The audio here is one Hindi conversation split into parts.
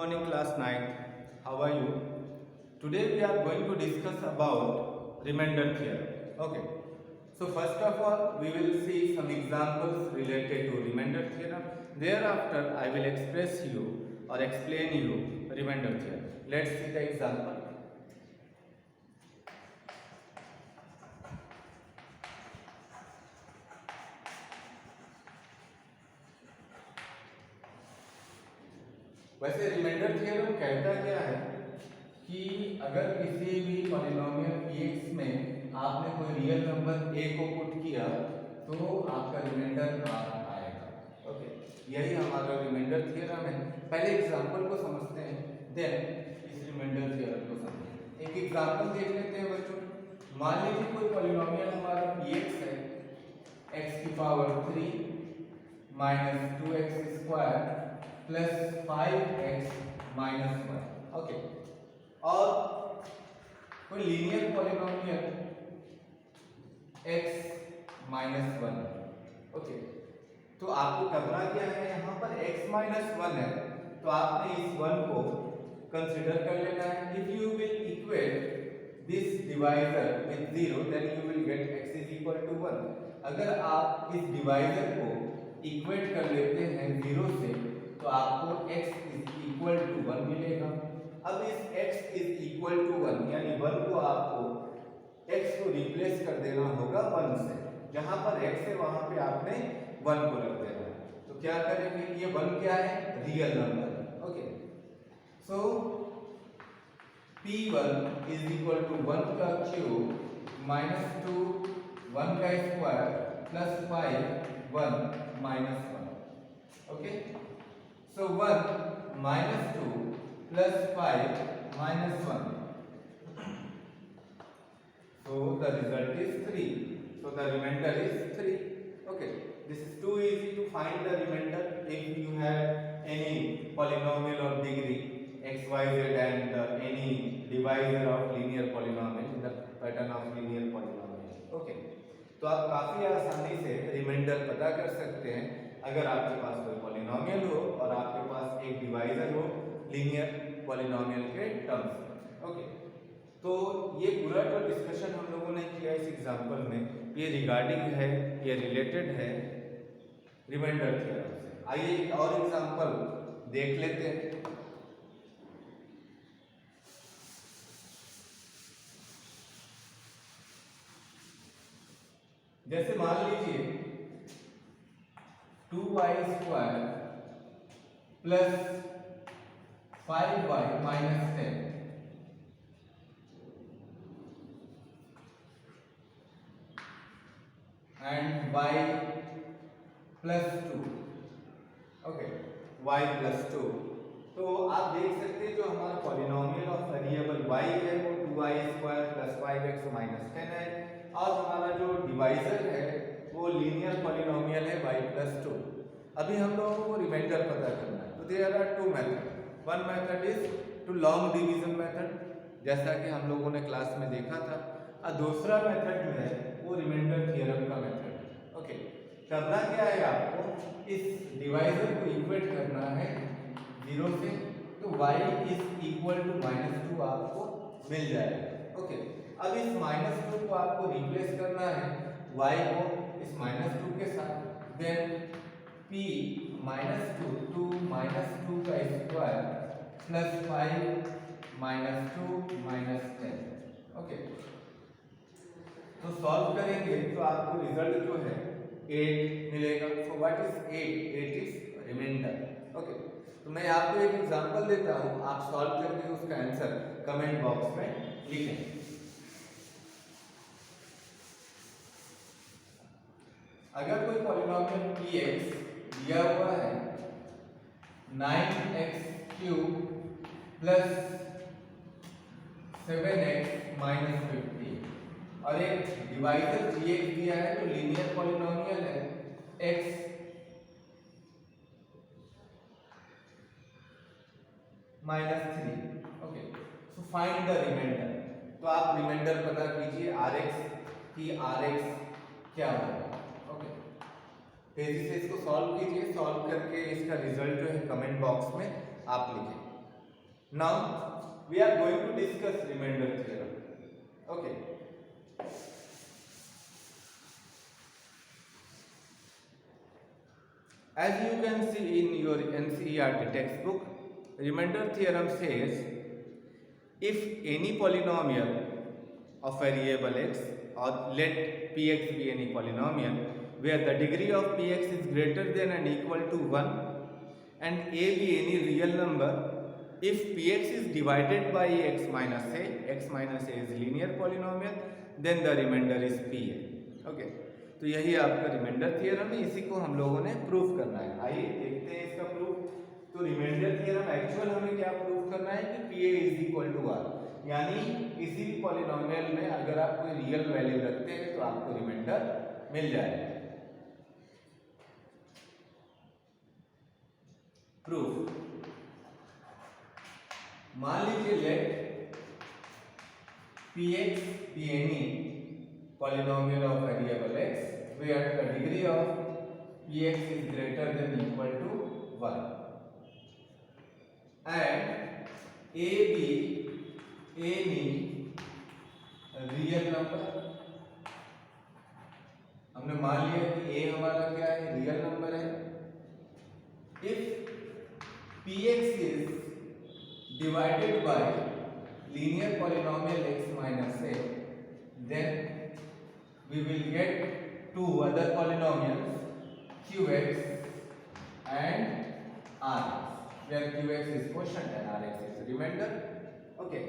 Morning class 9. How are you? Today we are going to discuss about remainder theorem. Okay. So first of all we will see some examples related to remainder theorem. Thereafter I will express you or explain you remainder theorem. Let's see the example. वैसे रिमाइंडर थ्योरम कहता क्या है कि अगर किसी भी पॉलिनोमियल px में आपने कोई रियल नंबर a को पुट किया तो आपका रिमाइंडर r आएगा। ओके, यही हमारा रिमाइंडर थ्योरम है। पहले एग्जांपल को समझते हैं, देन इस रिमाइंडर थ्योरम को समझेंगे। एक एग्जांपल देख लेते हैं बच्चों। मान लीजिए कोई पॉलिनोमियल हमारा px है x की power 3 minus 2x square plus 5x minus 1। Okay, और कोई linear polynomial x minus 1। Okay, तो आपको करना क्या है, यहाँ पर x माइनस 1 है तो आपने इस 1 को कंसिडर कर लेना है। If you will equate this divisor with 0 then you will get x is equal to 1। अगर आप इस डिवाइजर को इक्वेट कर लेते हैं 0 से तो आपको x इज इक्वल टू 1 मिलेगा। अब इस x इज इक्वल टू 1 यानी 1 को आपको x को रिप्लेस कर देना होगा 1 से। जहां पर x है वहां पे आपने 1 को रख देना है। तो क्या करेंगे, ये 1 क्या है, real number. Okay, so p1 is equal to 1 का क्यूब माइनस 2 1 का square plus 5 1 minus 1। Okay, so 1 minus 2 plus 5 minus 1, so the result is 3, so the remainder is 3. Okay, this is too easy to find the remainder if you have any polynomial of degree x y z and any divisor of linear polynomial in the pattern of linear polynomial. Okay, तो आप काफी आसानी से रिमाइंडर पता कर सकते हैं अगर आपके पास कोई पॉलिनोमियल हो और आपके पास एक डिवाइजर हो लीनियर पॉलिनोमियल के टर्म्स में। ओके, तो ये पूरा जो डिस्कशन हम लोगों ने किया इस एग्जांपल में, ये रिगार्डिंग है, ये रिलेटेड है रिमाइंडर थ्योरम से। आइए एक और एग्जांपल देख लेते हैं। जैसे मान लीजिए 2y square plus 5y minus 10 and y plus 2। Okay, y plus 2। तो आप देख सकते हैं जो हमारा पॉलिनोमियल ऑफ वेरिएबल y है वो 2y square plus 5x minus 10 है, और हमारा जो डिवाइजर है वो लीनियर पॉलिनोमियल है y प्लस 2। अभी हम लोगों को रिमाइंडर पता करना है, तो there are two method. One method is to long division method, जैसा कि हम लोगों ने क्लास में देखा था, और दूसरा मेथड जो है वो रिमाइंडर थ्योरम का मेथड है। ओके, करना क्या है, आपको इस डिवाइजर को इक्वेट करना है 0 से, तो y इज इक्वल टू -2 आपको मिल जाएगा। ओके, अब इस -2 को आपको रिप्लेस करना है y को इस -2 के साथ, देन p -2 2 -2 का स्क्वायर प्लस 5 -2 -10। ओके, तो सॉल्व करेंगे तो आपको रिजल्ट जो है 8 मिलेगा। So what is 8? 8 is remainder. Okay, तो मैं आपको एक एग्जांपल देता हूं, आप सॉल्व करके उसका आंसर कमेंट बॉक्स में लिखें। अगर कोई पॉलिनोमियल px दिया हुआ है 9x³ प्लस 7x माइनस 50 और एक डिवाइजर gx दिया है तो लीनियर पॉलिनोमियल है x minus 3। Okay, so find the remainder. तो आप रिमाइंडर पता कीजिए rx की, rx क्या होगा। तेजी से इसको सॉल्व कीजिए, सॉल्व करके इसका रिजल्ट जो है कमेंट बॉक्स में आप लिखें। Now we are going to discuss remainder theorem. Okay. As you can see in your NCERT textbook, remainder theorem says if any polynomial of variable x, or let px be any polynomial where the degree of px is greater than and equal to 1 and a be any real number, if px is divided by x minus a is linear polynomial, then the remainder is pa. Okay, तो यही आपका रिमाइंडर थियरम है, इसी को हम लोगों ने प्रूफ करना है। आइए देखते हैं इसका प्रूफ। तो रिमाइंडर थियरम एक्चुअल हमें क्या प्रूफ करना है कि pa is equal to r, यानी किसी भी पॉलिनोमियल में अगर आप कोई रियल वैल्यू रखते हैं तो आपको रिमाइंडर मिल जाएगा। प्रूफ, मान लीजिए late px be any polynomial of variable x where the degree of px is greater than equal to 1 and a be any real number. हमने मान लिया कि a हमारा क्या है, रियल नंबर है। If px is divided by linear polynomial x minus a, then we will get two other polynomials qx and rx, where qx is quotient and rx is remainder. Okay,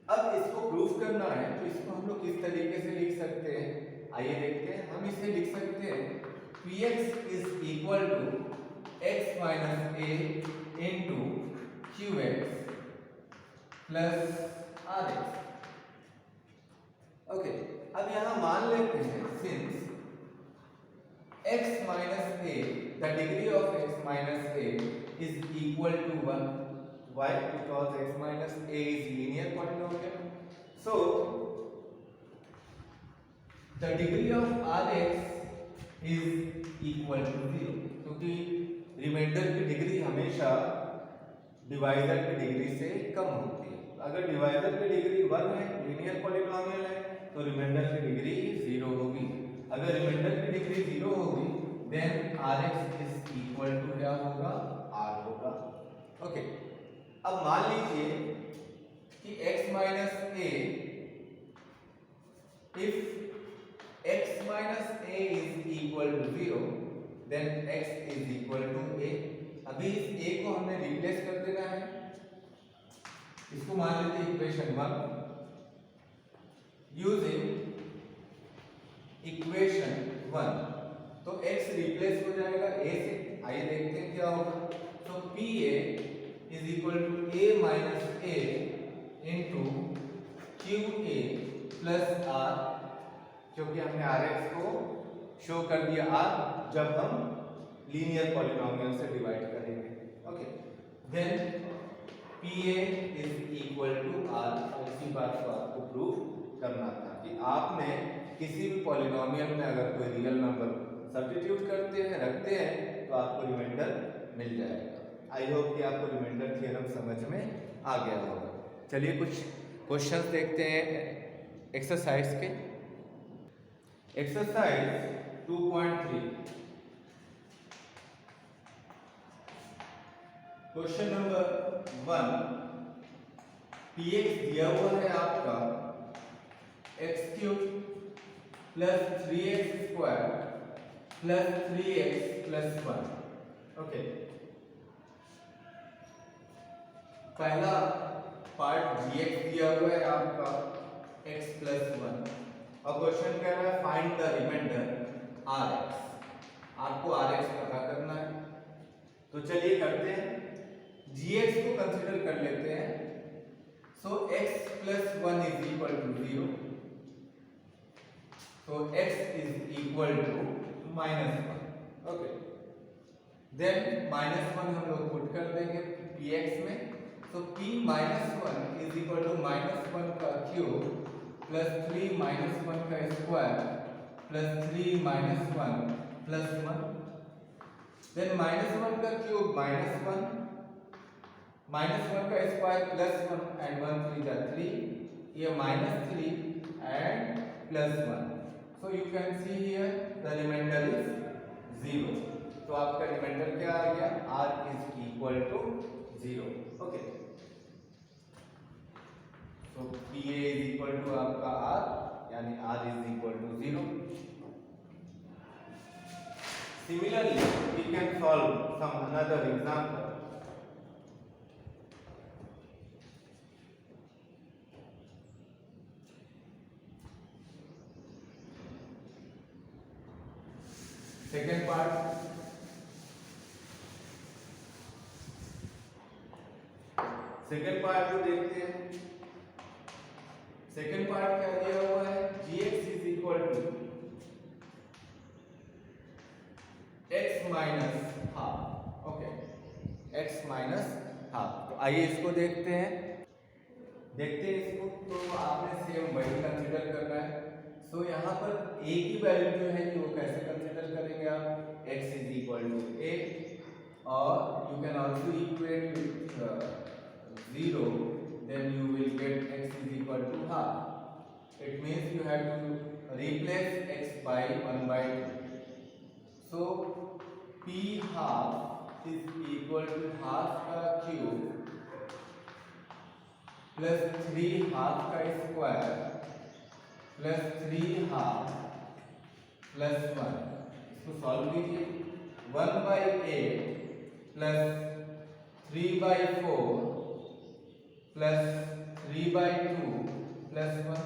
अब इसको प्रूफ करना है तो इसको हम लोग किस तरीके से लिख सकते हैं, आइए देखते हैं। हम इसे लिख सकते हैं px is equal to x minus a into qx plus rx। Okay, अब यहां मान लेते हैं since x minus a, the degree of x minus a is equal to 1, why? Because x minus a is linear polynomial, so the degree of rx is equal to 0, क्योंकि रिमाइंडर की डिग्री हमेशा डिवाइजर की डिग्री से कम होती है। अगर डिवाइजर की डिग्री 1 है, लीनियर पॉलिनोमियल है, तो रिमाइंडर की डिग्री 0 होगी। अगर रिमाइंडर की डिग्री 0 होगी then rx is equal to क्या होगा, r होगा। ओके, अब मान लीजिए कि x minus a, if x minus a is equal to 0 then x is equal to a। अभी इस a को हमने रिप्लेस कर देना है, इसको मान लेते हैं इक्वेशन 1 यूजिंग इक्वेशन 1, तो x रिप्लेस हो जाएगा a से। आइए देखते हैं क्या होगा। तो pa is equal to a minus a into qa plus r, क्योंकि हमने rx को शो कर दिया r जब हम लीनियर पॉलिनोमियल से डिवाइड करेंगे। Okay, then pa is equal to r। और इसी बात को आपको प्रूफ करना था कि आपने किसी भी पॉलिनोमियल में अगर कोई रियल नंबर सब्स्टिट्यूट करते हैं, रखते हैं, तो आपको रिमाइंडर मिल जाएगा। आई होप कि आपको रिमाइंडर थ्योरम समझ में आ गया होगा। चलिए कुछ क्वेश्चंस देखते हैं एक्सरसाइज के। एक्सरसाइज 2.3, क्वेश्चन नंबर 1, px दिया हुआ है आपका x³ plus 3x square plus 3x plus 1। Okay, पहला पार्ट gx दिया हुआ है आपका x प्लस 1 और क्वेश्चन कह रहा है फाइंड द रिमाइंडर rx। आपको rx पता करना है, तो चलिए करते हैं। gx को कंसीडर कर लेते हैं। So x plus 1 is equal to 0, so x is equal to -1। Okay, then -1 हम लोग पुट कर देंगे px में, तो p -1 इज इक्वल टू -1 का क्यूब प्लस 3 -1 का स्क्वायर प्लस 3 -1 प्लस 1, देन -1 का क्यूब -1 -1 का स्क्वायर +1 एंड 1 3 जा 3, ये -3 and +1, so you can see here the remainder is 0। तो आपका रिमाइंडर क्या आ गया, r is equal to 0। Okay, तो pa इज इक्वल टू आपका r, यानी r is equal to 0। Similarly, we can solve some another example. Second part. Second part को देखते हैं। सेकेंड पार्ट क्या दिया हुआ है, gx is equal to x minus half. Okay, x minus half. तो आइए इसको देखते हैं इसको। तो आपने सेम वही कंसीडर करना है। सो यहाँ पर a की वैल्यू जो है वो कैसे कंसीडर करेंगे आप, x is equal to a, और you can also equate with 0, then you will get x is equal to half. It means you have to replace x by 1 by 2. So p half is equal to half का cube plus 3 half का square plus 3 half plus 1। इसको सॉल्व कीजिए। 1 by 8 plus 3 by 4 plus 3 by 2 plus 1।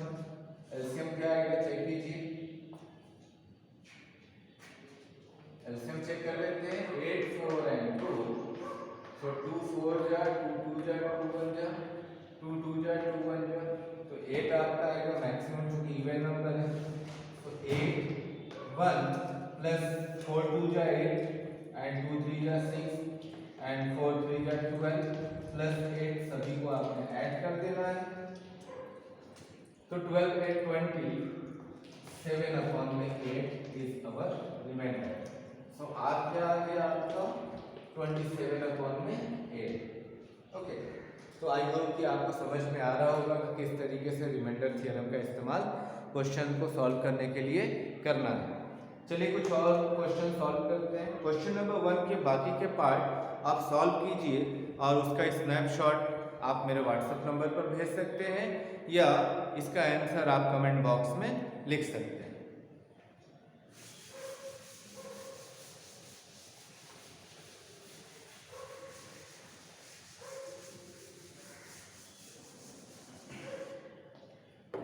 LCM क्या आएगा, चेक कीजिए। एलसीएम चेक कर लेते हैं। 8 4 and 2, so 2 4 जा, 2 2 जा, 2 1 जा, 2 2 जा, 2 1 जा, तो 8 आपका आएगा मैक्सिमम, जो इवन नंबर है। तो 8 1 प्लस 4 2 जा 8 एंड 2 3 जा 6 एंड 4 3 जा 12 प्लस 8, सभी को आपने ऐड कर देना है। तो 12 8 20, 7 अपॉन में 8 इज अवर रिमाइंडर। सो आज क्या आ गया आपका 27 अपॉन में 8। ओके, तो आई होप कि आपको समझ में आ रहा होगा कि किस तरीके से रिमाइंडर थ्योरम का इस्तेमाल क्वेश्चन को सॉल्व करने के लिए करना है। चलिए कुछ और क्वेश्चन सॉल्व करते हैं। क्वेश्चन नंबर 1 के बाकी के पार्ट आप सॉल्व कीजिए और उसका स्नैपशॉट आप मेरे व्हाट्सएप नंबर पर भेज सकते हैं, या इसका आंसर आप कमेंट बॉक्स में लिख सकते हैं।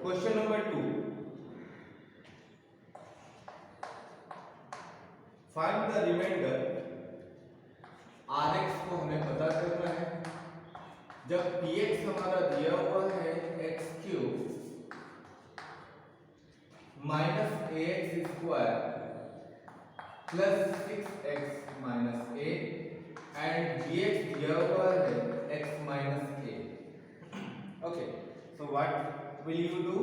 Question number 2, find the remainder. Rx को हमें पता करना है। जब Px हमारा दिया हुआ है x cube minus ax square plus 6x minus a and Gx दिया हुआ है x minus a। Okay, so what will you do,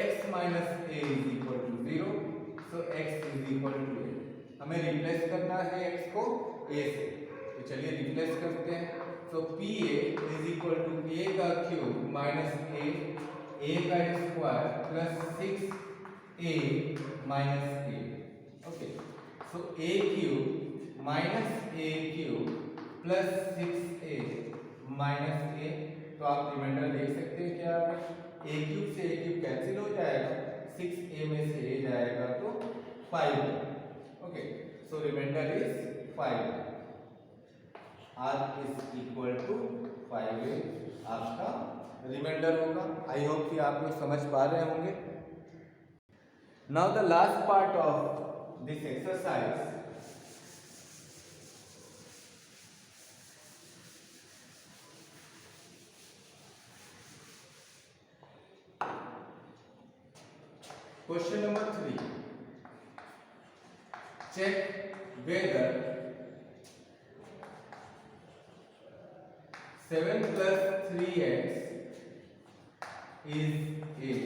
x minus a is equal to 0, so x is equal to a। हमें रिप्लेस करना है x को a से, तो चलिए रिप्लेस करते हैं। तो pa is equal to a का क्यूब माइनस a का square plus 6a minus a। Okay, so a cube minus a cube plus 6a minus a। तो आप रिमाइंडर देख सकते हैं क्या है, a क्यूब से a क्यूब कैंसिल हो जाएगा, 6a में से a जाएगा तो 5। Okay, so remainder is 5। r is equal to 5a आपका रिमाइंडर होगा। आई होप कि आप लोग समझ पा रहे होंगे। Now the last part of this exercise, question number 3, check whether 7 plus 3x is a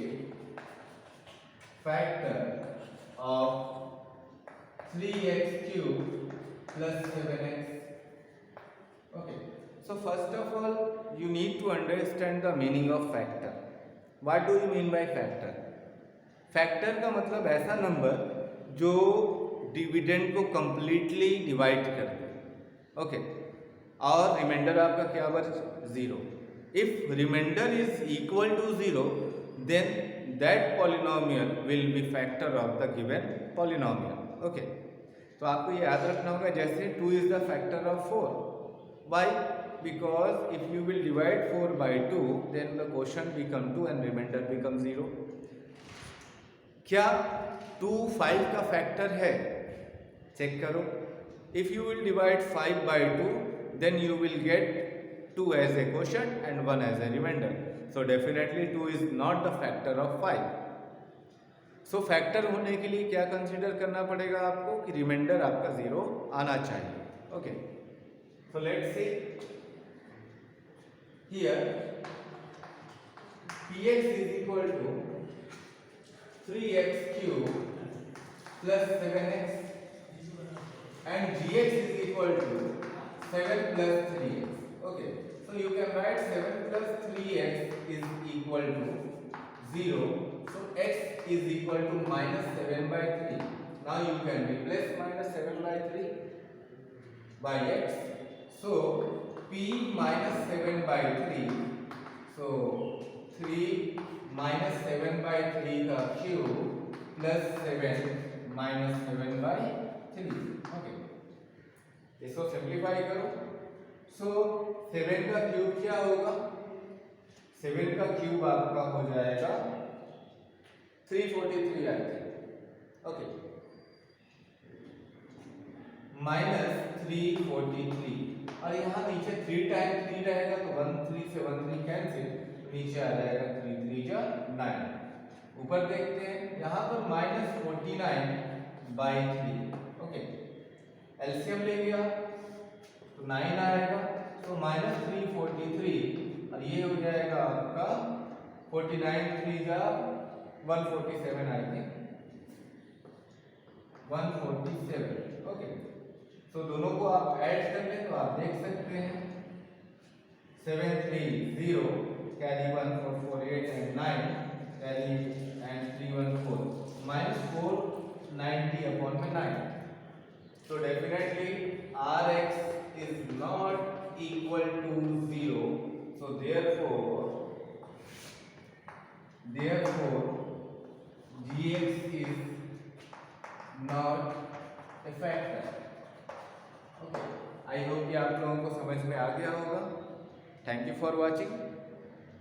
factor of 3x cube plus 7x। Okay, So first of all, you need to understand the meaning of factor. What do you mean by factor? Factor का मतलब ऐसा नंबर जो डिविडेंड को कंप्लीटली डिवाइड कर दे, ओके, और रिमाइंडर आपका क्या बच, zero. If remainder is equal to zero, then that polynomial will be factor of the given polynomial. Okay, तो आपको ये याद रखना होगा. जैसे 2 is the factor of 4. Why? Because if you will divide 4 by 2, then the quotient become 2 and remainder become 0. क्या 2 5 का फैक्टर है? चेक करो. If you will divide 5 by 2, then you will get 2 as a quotient and 1 as a remainder. So definitely 2 is not the factor of 5. So factor होने के लिए क्या कंसीडर करना पड़ेगा आपको कि रिमाइंडर आपका 0 आना चाहिए. Okay, so let's see here px is equal to 3x cube plus 7x and gx is equal to 7 plus 3x. Okay, so you can write 7 plus 3x is equal to 0. So x is equal to minus 7 by 3. Now you can replace minus 7 by 3 by x. So p minus 7 by 3. So 3 minus 7 by 3 का cube plus 7 minus 7 by 3. Okay, इसको सिंप्लीफाई करो. सो 7 का क्यूब क्या होगा? 7 का क्यूब आपका हो जाएगा 343 आई थिंक. ओके, माइनस 343 और यहाँ नीचे 3 टाइम 3 रहेगा तो 1 3 से 1 3 कैंसिल, नीचे आ जाएगा 3 3 जा 9. ऊपर देखते हैं, यहाँ पर माइनस 49 by 3. ओके, एलसीएम ले लिया तो 9 आएगा. तो माइनस 343 और ये हो जाएगा आपका 49 3 जा 147 आई थिंक 147. ओके, तो दोनों को आप ऐड कर लें तो आप देख सकते हैं 7 3 0 carry 1 4 4 8 and 9 carry and 3 1 4 minus 4 90 upon 9. So definitely Rx is not equal to 0. So therefore Gx is not a factor. Okay, I hope कि आप लोगों को समझ में आ गया होगा. Thank you for watching.